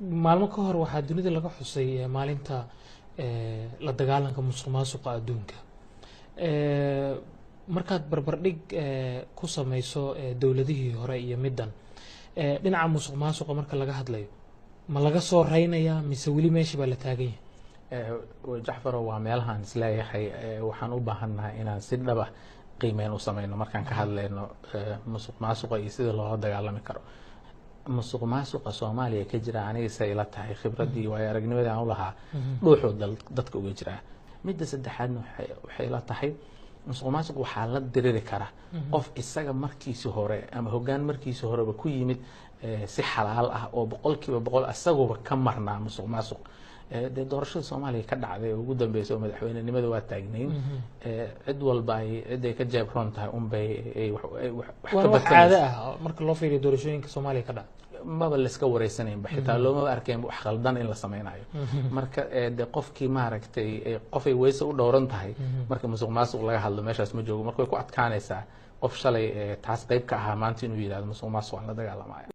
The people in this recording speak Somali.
maalmo ka hor waxaa dunida laga xusay maalinta la dagaalanka musuqmaasuqa adduunka. Markaad barbardhig ku samayso dowladihii hore iyo middan dhinaca musuqmaasuqa marka laga hadlayo ma laga soo reynayaa mise weli meeshii baa la taagan yahay? Jacfar waa meelahan isleeyahay waxaan u baahannahay inaan si dhaba qiimeyn u samayno markaan ka hadlayno musuqmaasuqa iyo sida loola dagaalami karo. musuqmaasuqa Soomaaliya ka jira aniga say ila tahay khibradii waayo aragnimadii aan u lahaa dhuuxu dadka uga jira. midda saddexaadna waxay ila tahay musuqmaasuq waxaa la diriri kara qof isaga markiisa hore ama hoggaan markiisa horeba ku yimid si xalaal ah oo 100% asaguba ka marnaa musuqmaasuq. de doorashada Soomaaliya ka dhacday ugu dambeysay madaxweynenimada waa taagnayn cid walba ay ka jeebroon tahay bay wax ka badcaada ah marka loo fiiriyo doorashooyinka Soomaaliya ka dhacay maba la iska wareysanayn xitaa looma arkeen wax khaldan in la sameeynayo. marka de qofkii maaragtay qofay weyse u dhowran tahay marka musuqmaasuq laga hadlo meeshaas ma joogo marka way ku adkaanaysaa qof shalay taas qayb ka ahaa maanta inuu yiraahdo musuqmaasuq aan la dagaalamayo.